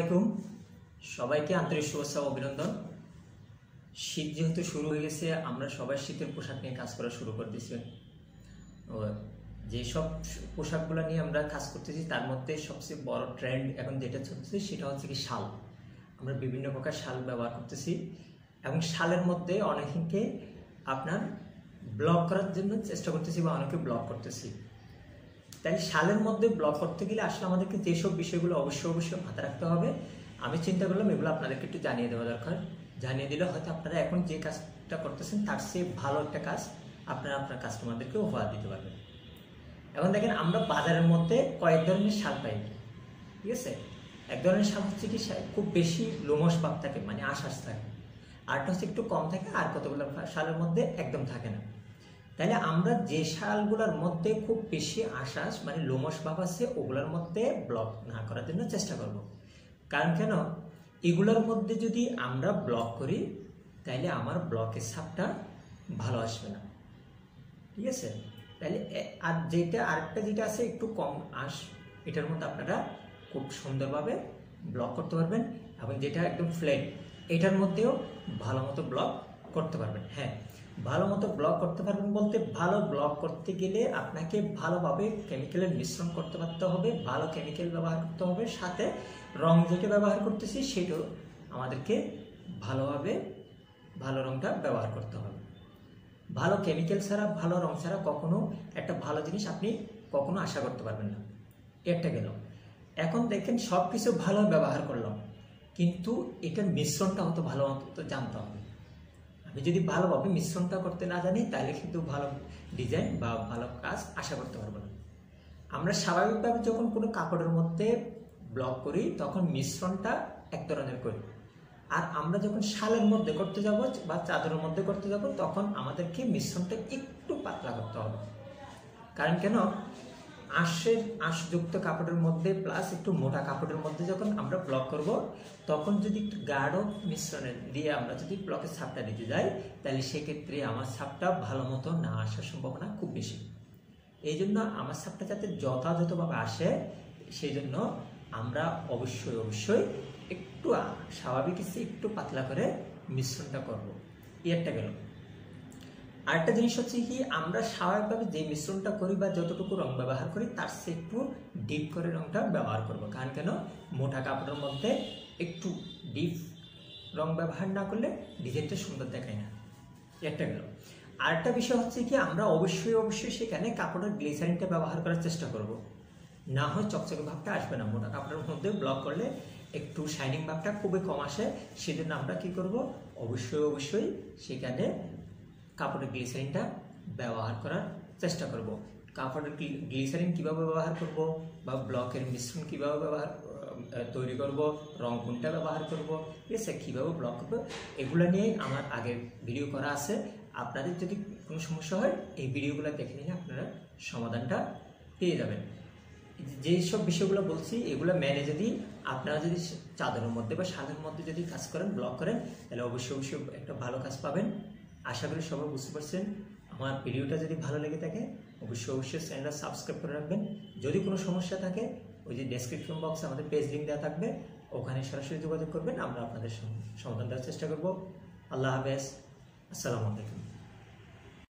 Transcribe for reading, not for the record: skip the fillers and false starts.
আলাইকুম সবাইকে আন্তরিক শুভেচ্ছা ও অভিনন্দন। শীত যেহেতু শুরু হয়ে গেছে, আমরা সবাই শীতের পোশাক নিয়ে কাজ করা শুরু করে দিয়েছি। যেসব পোশাকগুলো নিয়ে আমরা কাজ করতেছি তার মধ্যে সবচেয়ে বড় ট্রেন্ড এখন যেটা চলছে সেটা হচ্ছে কি শাল। আমরা বিভিন্ন প্রকার শাল ব্যবহার করতেছি এবং শালের মধ্যে অনেকে আপনার ব্লক করার জন্য চেষ্টা করতেছি বা অনেকে ব্লক করতেছি। তাই শালের মধ্যে ব্লক করতে গেলে আসলে আমাদেরকে যেসব বিষয়গুলো অবশ্যই মাথায় রাখতে হবে, আমি চিন্তা করলাম এগুলো আপনাদেরকে একটু জানিয়ে দেওয়া দরকার। জানিয়ে দিলে হয়তো আপনারা এখন যে কাজটা করতেছেন তার চেয়ে ভালো একটা কাজ আপনারা আপনার কাস্টমারদেরকে উপহার দিতে পারবেন। এখন দেখেন, আমরা বাজারের মধ্যে কয়েক ধরনের শাল পাই, ঠিক আছে। এক ধরনের শাল হচ্ছে কি খুব বেশি লোমশ ভাব থাকে, মানে আশ্বাস থাকে। আরটা হচ্ছে একটু কম থাকে, আর কতগুলো শালের মধ্যে একদম থাকে না। তাহলে আমরা যে শালগুলোর মধ্যে খুব বেশি আশ্বাস মানে লোমশ ভাব আছে ওগুলোর মধ্যে ব্লক না করার জন্য চেষ্টা করব। কারণ কেন, এগুলোর মধ্যে যদি আমরা ব্লক করি তাহলে আমার ব্লকের ছাপটা ভালো আসবে না, ঠিক আছে। তাহলে আর আরেকটা যেটা আছে একটু কম আঁশ, এটার মধ্যে আপনারা খুব সুন্দরভাবে ব্লক করতে পারবেন। এবং যেটা একদম ফ্ল্যাট এটার মধ্যেও ভালো মতো ব্লক করতে পারবেন। হ্যাঁ, ভালো মতো ব্লক করতে পারবেন বলতে, ভালো ব্লক করতে গেলে আপনাকে ভালোভাবে কেমিক্যালের মিশ্রণ করতে পারতে হবে, ভালো কেমিক্যাল ব্যবহার করতে হবে, সাথে রং যেটা ব্যবহার করতেছি সেটাও আমাদেরকে ভালোভাবে ভালো রংটা ব্যবহার করতে হবে। ভালো কেমিক্যাল ছাড়া, ভালো রং ছাড়া কখনো একটা ভালো জিনিস আপনি কখনো আশা করতে পারবেন না। একটা গেল। এখন দেখেন সব কিছু ভালো ব্যবহার করলাম, কিন্তু এটার মিশ্রণটা হয়তো ভালো মতো জানতে হবে। আমি যদি ভালোভাবে মিশ্রণটা করতে না জানি তাহলে কিন্তু ভালো ডিজাইন বা ভালো কাজ আশা করতে পারবো না। আমরা স্বাভাবিকভাবে যখন কোনো কাপড়ের মধ্যে ব্লক করি তখন মিশ্রণটা এক ধরনের করি, আর আমরা যখন শালের মধ্যে করতে যাব বা চাদরের মধ্যে করতে যাব তখন আমাদেরকে মিশ্রণটা একটু পাতলা করতে হবে। কারণ কেন, আঁশযুক্ত কাপড়ের মধ্যে প্লাস একটু মোটা কাপড়ের মধ্যে যখন আমরা ব্লক করব তখন যদি একটু গাঢ় মিশ্রণের দিয়ে আমরা যদি ব্লকের ছাপটা দিতে যাই তাহলে সেক্ষেত্রে আমার ছাপটা ভালো মতো না আসার সম্ভাবনা খুব বেশি। এই জন্য আমার ছাপটা যাতে যথাযথভাবে আসে সেই জন্য আমরা অবশ্যই একটু স্বাভাবিক একটু পাতলা করে মিশ্রণটা করব। একটা গেল। আরেকটা জিনিস হচ্ছে কি, আমরা স্বাভাবিকভাবে যে মিশ্রণটা করি বা যতটুকু রং ব্যবহার করি তার চেয়ে একটু ডিপ করে রংটা ব্যবহার করব। কারণ কেন, মোটা কাপড়ের মধ্যে একটু ডিপ রং ব্যবহার না করলে ডিজাইনটা সুন্দর দেখায় না। একটা গেল। আরেকটা বিষয় হচ্ছে কি, আমরা অবশ্যই সেখানে কাপড়ের গ্লিসারিনটা ব্যবহার করার চেষ্টা করব। না হয় চকচকে ভাবটা আসবে না। মোটা কাপড়ের মধ্যে ব্লক করলে একটু শাইনিং ভাবটা খুবই কম আসে। সেজন্য আমরা কি করব, অবশ্যই সেখানে কাপড়ের গ্লিসারিনটা ব্যবহার করার চেষ্টা করব। কাপড়ের গ্লিসারিন কিভাবে ব্যবহার করব বা ব্লকের মিশ্রণ কিভাবে তৈরি করব, রং কোনটা ব্যবহার করব, ঠিক আছে, কীভাবে ব্লক করবো, এগুলো নিয়ে আমার আগের ভিডিও করা আছে। আপনাদের যদি কোনো সমস্যা হয় এই ভিডিওগুলো দেখে নিলে আপনারা সমাধানটা পেয়ে যাবেন। যেই সব বিষয়গুলো বলছি এগুলো মেনে যদি আপনারা যদি চাদরের মধ্যে বা শালের মধ্যে যদি কাজ করেন, ব্লক করেন, তাহলে অবশ্যই একটা ভালো কাজ পাবেন। আশা করি সবাই বুঝতে পারছেন। আমার ভিডিওটা যদি ভালো লেগে থাকে অবশ্যই চ্যানেলটা সাবস্ক্রাইব করে রাখবেন। যদি কোনো সমস্যা থাকে ওই যে ডেসক্রিপশন বক্সে আমাদের পেজ লিঙ্ক দেওয়া থাকবে, ওখানে সরাসরি যোগাযোগ করবেন, আমরা আপনাদের সমাধান দেওয়ার চেষ্টা করব। আল্লাহ হাফেজ, আসসালামু আলাইকুম।